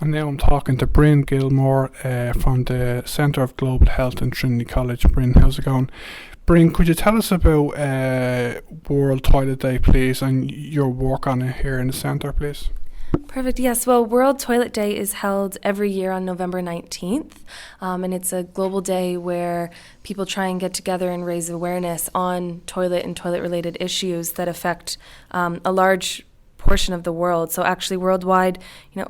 And now I'm talking to Brynne Gilmore from the Centre of Global Health in Trinity College. Brynne, how's it going? Brynne, could you tell us about World Toilet Day, please, and your work on it here in the centre, please? Perfect. Yes. Well, World Toilet Day is held every year on November 19th, and it's a global day where people try and get together and raise awareness on toilet and toilet-related issues that affect a large portion of the world. So actually worldwide,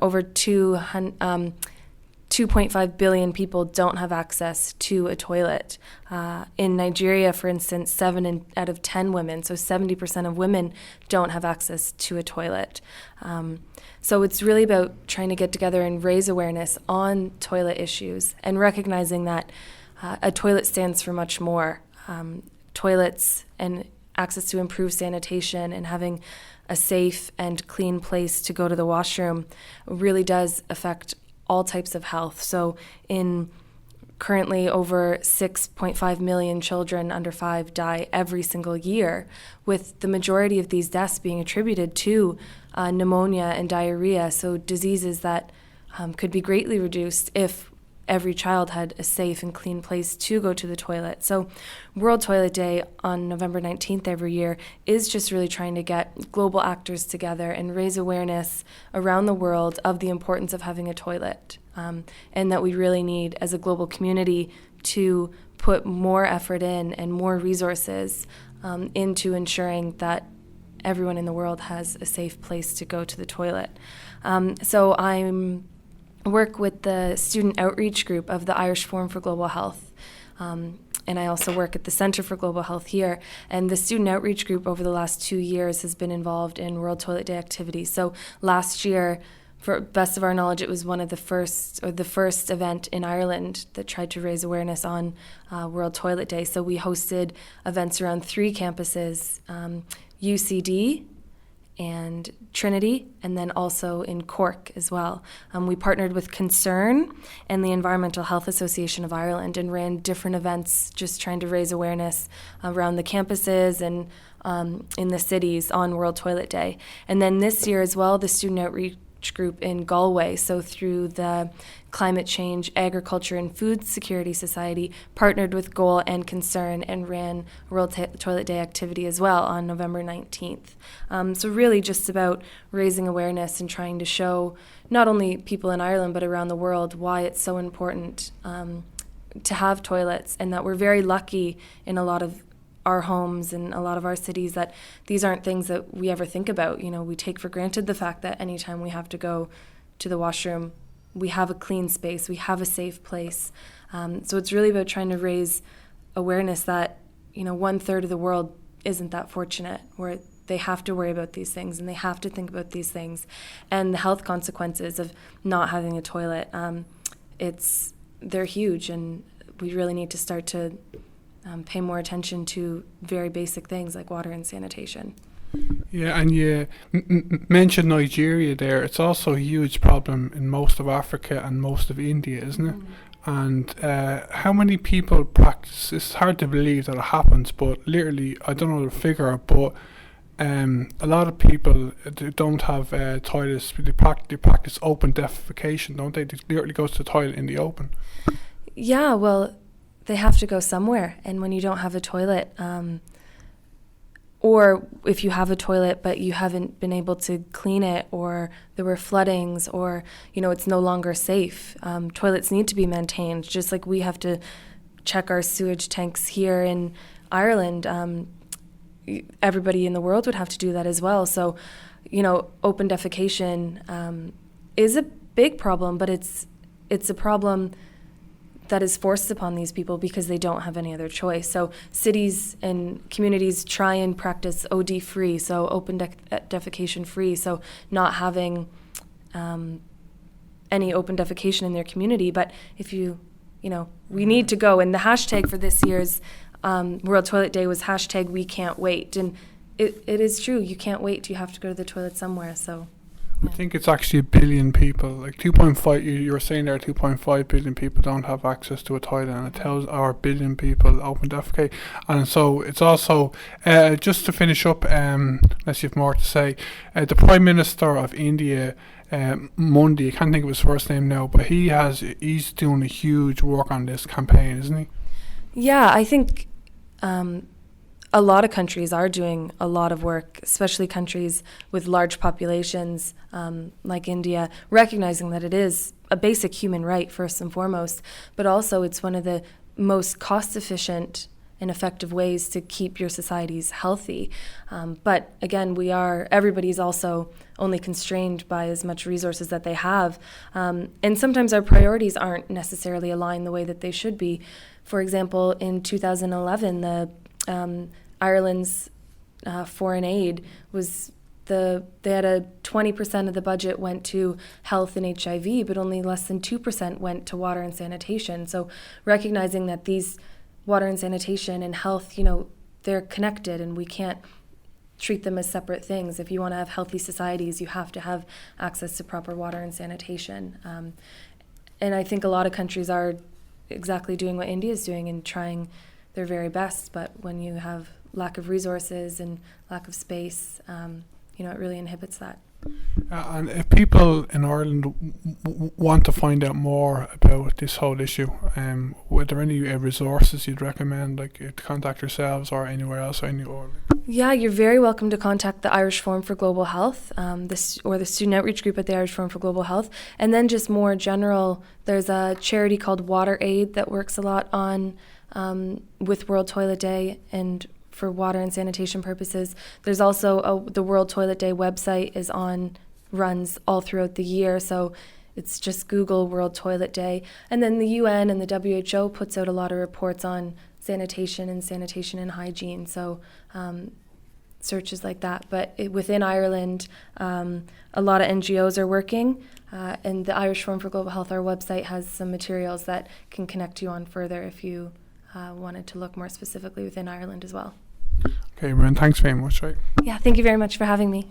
over 2.5 billion people don't have access to a toilet. In Nigeria, for instance, 7 out of 10 women, so 70% of women don't have access to a toilet. So it's really about trying to get together and raise awareness on toilet issues and recognizing that a toilet stands for much more. Toilets and access to improved sanitation and having a safe and clean place to go to the washroom really does affect all types of health. So in currently over 6.5 million children under 5 die every single year, with the majority of these deaths being attributed to pneumonia and diarrhea, so diseases that could be greatly reduced if every child had a safe and clean place to go to the toilet. So World Toilet Day on November 19th every year is just really trying to get global actors together and raise awareness around the world of the importance of having a toilet, and that we really need, as a global community, to put more effort in and more resources into ensuring that everyone in the world has a safe place to go to the toilet. So I'm work with the student outreach group of the Irish Forum for Global Health. And I also work at the Centre for Global Health here. And the student outreach group over the last 2 years has been involved in World Toilet Day activities. So last year, for best of our knowledge, it was one of the first event in Ireland that tried to raise awareness on World Toilet Day. So we hosted events around 3 campuses, UCD, and Trinity, and then also in Cork as well. We partnered with Concern and the Environmental Health Association of Ireland and ran different events just trying to raise awareness around the campuses and in the cities on World Toilet Day. And then this year as well, the Student Outreach Group in Galway, so through the Climate Change, Agriculture and Food Security Society, partnered with Goal and Concern and ran World Toilet Day activity as well on November 19th. So really just about raising awareness and trying to show not only people in Ireland but around the world why it's so important to have toilets, and that we're very lucky in a lot of our homes and a lot of our cities that these aren't things that we ever think about. We take for granted the fact that anytime we have to go to the washroom, we have a clean space, we have a safe place. So it's really about trying to raise awareness that, 1/3 of the world isn't that fortunate, where they have to worry about these things and they have to think about these things and the health consequences of not having a toilet. They're huge, and we really need to start to pay more attention to very basic things like water and sanitation. Yeah, and you mentioned Nigeria there. It's also a huge problem in most of Africa and most of India, isn't it? And how many people practice? It's hard to believe that it happens, but literally, I don't know the figure, but a lot of people don't have toilets. They practice open defecation, don't they? They literally go to the toilet in the open. Yeah, well, they have to go somewhere, and when you don't have a toilet, or if you have a toilet but you haven't been able to clean it, or there were floodings, or it's no longer safe, toilets need to be maintained, just like we have to check our sewage tanks here in Ireland. Everybody in the world would have to do that as well. So open defecation is a big problem, but it's a problem that is forced upon these people because they don't have any other choice. So cities and communities try and practice OD free, so open defecation free, so not having any open defecation in their community. But if we need to go, and the hashtag for this year's World Toilet Day was #WeCan'tWait, and it is true, you can't wait, you have to go to the toilet somewhere. So I think it's actually 1 billion people, like 2.5, you were saying there 2.5 billion people don't have access to a toilet, and it tells our 1 billion people open defecate. And so it's also, just to finish up, unless you have more to say, the Prime Minister of India Mundy. I can't think of his first name now, but he's doing a huge work on this campaign, isn't he? Yeah, I think a lot of countries are doing a lot of work, especially countries with large populations like India, recognizing that it is a basic human right first and foremost, but also it's one of the most cost-efficient and effective ways to keep your societies healthy. But again, everybody's also only constrained by as much resources that they have. And sometimes our priorities aren't necessarily aligned the way that they should be. For example, in 2011, Ireland's foreign aid they had a 20% of the budget went to health and HIV, but only less than 2% went to water and sanitation. So recognizing that these water and sanitation and health, they're connected and we can't treat them as separate things. If you want to have healthy societies, you have to have access to proper water and sanitation. And I think a lot of countries are exactly doing what India is doing and trying their very best. But when you have lack of resources and lack of space, it really inhibits that. And if people in Ireland want to find out more about this whole issue, were there any resources you'd recommend, like to contact yourselves or anywhere else? Yeah, you're very welcome to contact the Irish Forum for Global Health, or the Student Outreach Group at the Irish Forum for Global Health. And then just more general, there's a charity called Water Aid that works a lot on with World Toilet Day and for water and sanitation purposes. There's also the World Toilet Day website runs all throughout the year, so it's just Google World Toilet Day. And then the UN and the WHO puts out a lot of reports on sanitation and hygiene, so searches like that. But within Ireland, a lot of NGOs are working, and the Irish Forum for Global Health, our website, has some materials that can connect you on further if you wanted to look more specifically within Ireland as well. Okay, Brynne, thanks very much. Right. Yeah, thank you very much for having me.